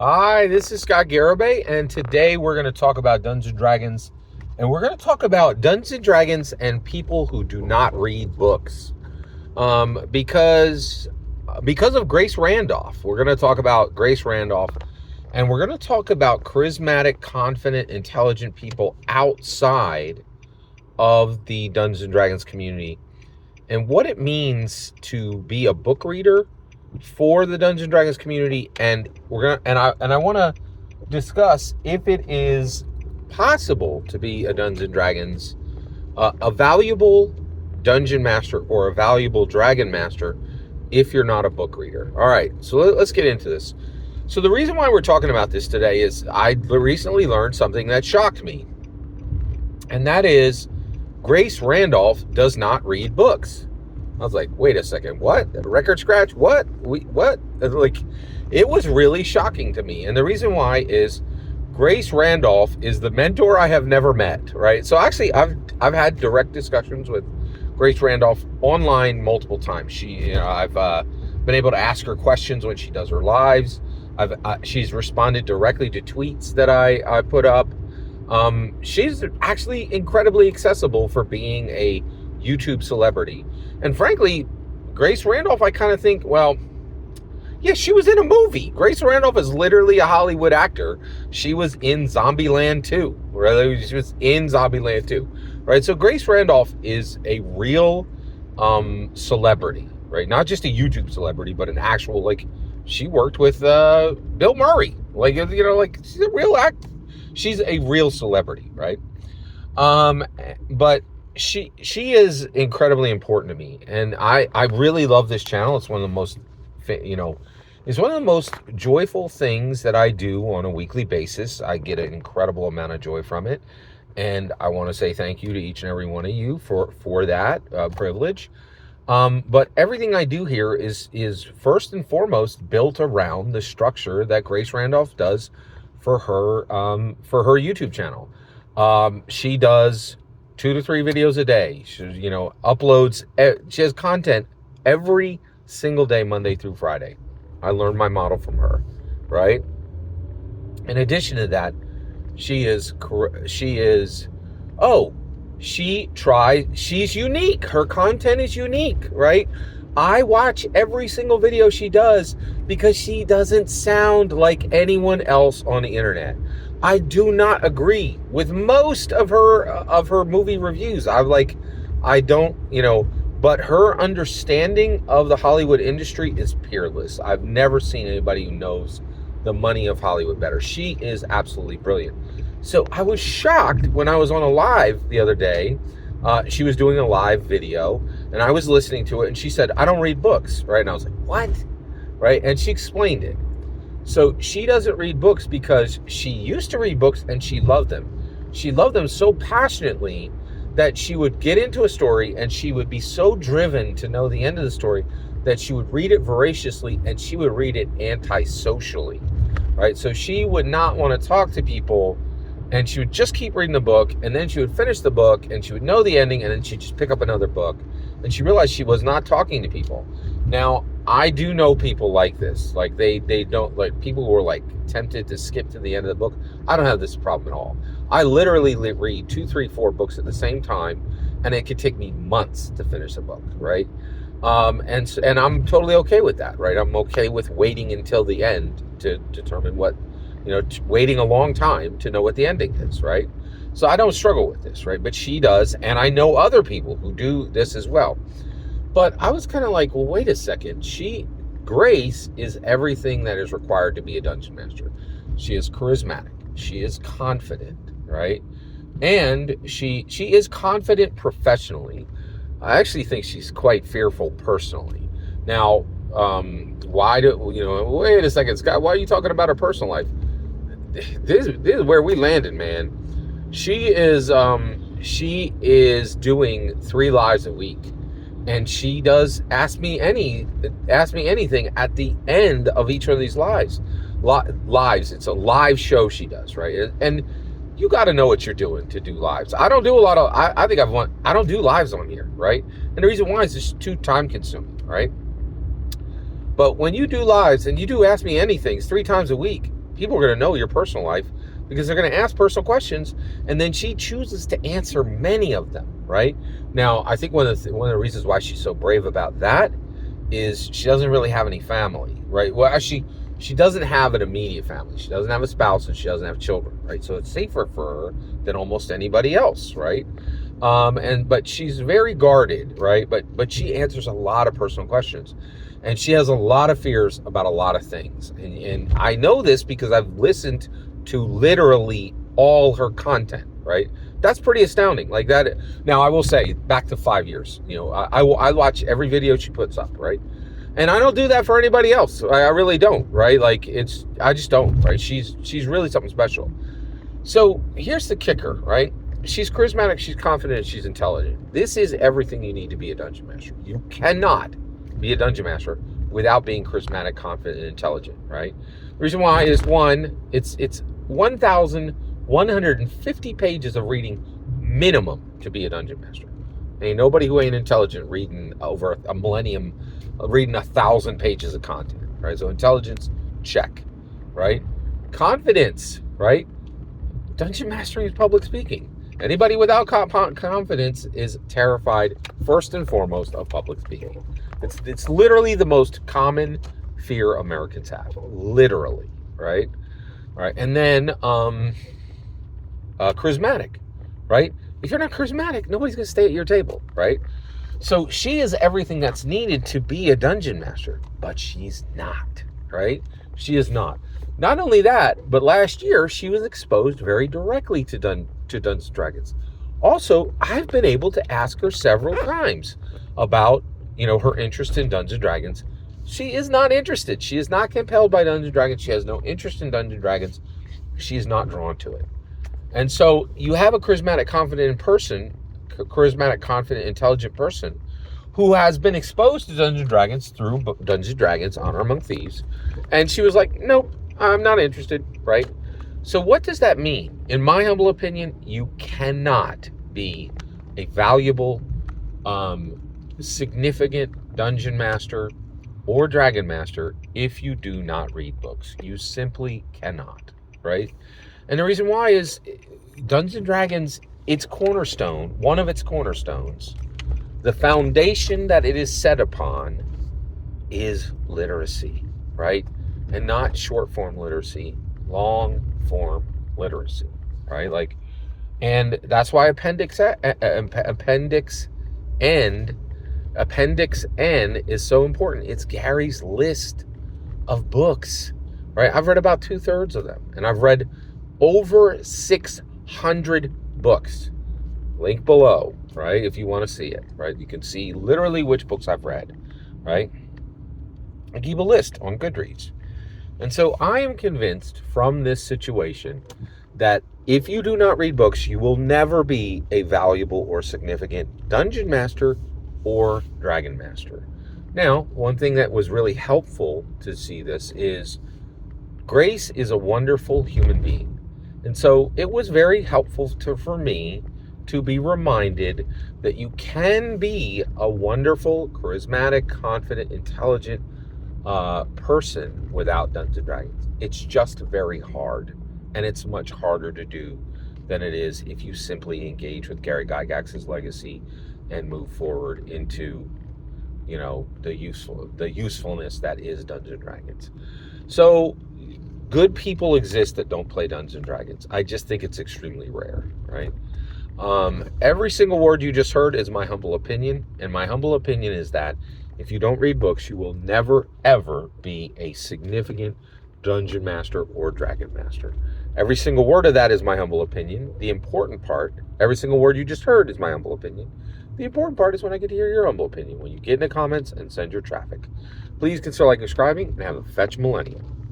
Hi, this is Scott Garibay, and today we're going to talk about Dungeons and Dragons, and we're going to talk about Dungeons and Dragons and people who do not read books. Because of Grace Randolph, we're going to talk about Grace Randolph, and we're going to talk about charismatic, confident, intelligent people outside of the Dungeons and Dragons community and what it means to be a book reader for the Dungeons and Dragons community, and I want to discuss if it is possible to be a Dungeons and Dragons, a valuable dungeon master or a valuable dragon master if you're not a book reader. All right, so let's get into this. So the reason why we're talking about this today is I recently learned something that shocked me, and that is Grace Randolph does not read books. I was like, wait a second, what? Record scratch? What? What? Like, it was really shocking to me. And the reason why is Grace Randolph is the mentor I have never met, right? So actually, I've had direct discussions with Grace Randolph online multiple times. I've been able to ask her questions when she does her lives. She's responded directly to tweets that I put up. She's actually incredibly accessible for being a YouTube celebrity. And frankly, Grace Randolph, I kind of think, well, yeah, she was in a movie. Grace Randolph is literally a Hollywood actor. She was in Zombieland 2, right? She was in Zombieland 2, right? So Grace Randolph is a real celebrity, right? Not just a YouTube celebrity, but an actual, like, she worked with Bill Murray. Like, she's a real actor. She's a real celebrity, right? But she is incredibly important to me, and I really love this channel. It's one of the most, it's one of the most joyful things that I do on a weekly basis. I get an incredible amount of joy from it, and I want to say thank you to each and every one of you for that privilege. But everything I do here is first and foremost built around the structure that Grace Randolph does for her YouTube channel. She does 2 to 3 videos a day. She uploads. She has content every single day, Monday through Friday. I learned my model from her, right? In addition to that, she's unique. Her content is unique, right? I watch every single video she does because she doesn't sound like anyone else on the internet. I do not agree with most of her movie reviews. But her understanding of the Hollywood industry is peerless. I've never seen anybody who knows the money of Hollywood better. She is absolutely brilliant. So I was shocked when I was on a live the other day. She was doing a live video, and I was listening to it, and she said, "I don't read books," right? And I was like, "What?" Right? And she explained it. So she doesn't read books because she used to read books and she loved them. She loved them so passionately that she would get into a story and she would be so driven to know the end of the story that she would read it voraciously, and she would read it anti-socially, right? So she would not want to talk to people, and she would just keep reading the book, and then she would finish the book and she would know the ending, and then she'd just pick up another book, and she realized she was not talking to people. Now, I do know people like this. Like, they don't, like, people who are like tempted to skip to the end of the book. I don't have this problem at all. I literally read 2, 3, 4 books at the same time, and it could take me months to finish a book, right? And I'm totally okay with that, right? I'm okay with waiting until the end to determine what, waiting a long time to know what the ending is, right? So I don't struggle with this, right? But she does, and I know other people who do this as well. But I was kind of like, well, wait a second. Grace is everything that is required to be a dungeon master. She is charismatic. She is confident, right? And she is confident professionally. I actually think she's quite fearful personally. Now, wait a second, Scott, why are you talking about her personal life? This is where we landed, man. She is doing 3 lives a week. And she does ask me anything at the end of each of these lives. It's a live show she does, right? And you got to know what you're doing to do lives. I don't do a lot of, I don't do lives on here, right? And the reason why is it's too time consuming, right? But when you do lives and you do Ask Me Anything 3 times a week, People are going to know your personal life because they're going to ask personal questions, and then she chooses to answer many of them, right? Now, I think one of the reasons why she's so brave about that is she doesn't really have any family, right? Well, actually, she doesn't have an immediate family. She doesn't have a spouse, and she doesn't have children, right? So it's safer for her than almost anybody else, right? But she's very guarded, right? But she answers a lot of personal questions, and she has a lot of fears about a lot of things. And I know this because I've listened to literally all her content, right? That's pretty astounding. Like that. Now, I will say, back to 5 years, I watch every video she puts up, right? And I don't do that for anybody else. I really don't, right? Like I just don't, right? She's really something special. So here's the kicker, right? She's charismatic, she's confident, she's intelligent. This is everything you need to be a dungeon master. You cannot be a dungeon master without being charismatic, confident, and intelligent, right? The reason why is, one, it's 1,150 pages of reading minimum to be a dungeon master. Ain't nobody who ain't intelligent reading over a millennium, reading 1,000 pages of content, right? So intelligence, check, right? Confidence, right? Dungeon mastering is public speaking. Anybody without confidence is terrified, first and foremost, of public speaking. It's literally the most common fear Americans have, literally, right? All right, and then charismatic, right? If you're not charismatic, nobody's going to stay at your table, right? So she is everything that's needed to be a dungeon master, but she's not, right? She is not. Not only that, but last year she was exposed very directly to Dungeons & Dragons. Also, I've been able to ask her several times about, her interest in Dungeons & Dragons. She is not interested. She is not compelled by Dungeons & Dragons. She has no interest in Dungeons & Dragons. She is not drawn to it. And so you have a charismatic, confident, intelligent person who has been exposed to Dungeons & Dragons through Dungeons & Dragons Honor Among Thieves. And she was like, nope, I'm not interested, right? So what does that mean? In my humble opinion, you cannot be a valuable, significant dungeon master or dragon master if you do not read books. You simply cannot, right? And the reason why is Dungeons & Dragons, its cornerstone, one of its cornerstones, the foundation that it is set upon is literacy, right? And not short form literacy, long form literacy, right? And that's why Appendix N is so important. It's Gary's list of books, right? I've read about 2/3 of them, and I've read over 600 books. Link below, right? If you want to see it, right? You can see literally which books I've read, right? I keep a list on Goodreads. And so I am convinced from this situation that if you do not read books, you will never be a valuable or significant dungeon master or dragon master. Now, one thing that was really helpful to see this is Grace is a wonderful human being. And so it was very helpful for me to be reminded that you can be a wonderful, charismatic, confident, intelligent person without Dungeons & Dragons. It's just very hard, and it's much harder to do than it is if you simply engage with Gary Gygax's legacy and move forward into, the usefulness that is Dungeons & Dragons. So good people exist that don't play Dungeons & Dragons. I just think it's extremely rare, right? Every single word you just heard is my humble opinion, and my humble opinion is that if you don't read books, you will never, ever be a significant dungeon master or dragon master. Every single word of that is my humble opinion. The important part, every single word you just heard is my humble opinion. The important part is when I get to hear your humble opinion, when you get in the comments and send your traffic. Please consider liking and subscribing, and have a fetch millennium.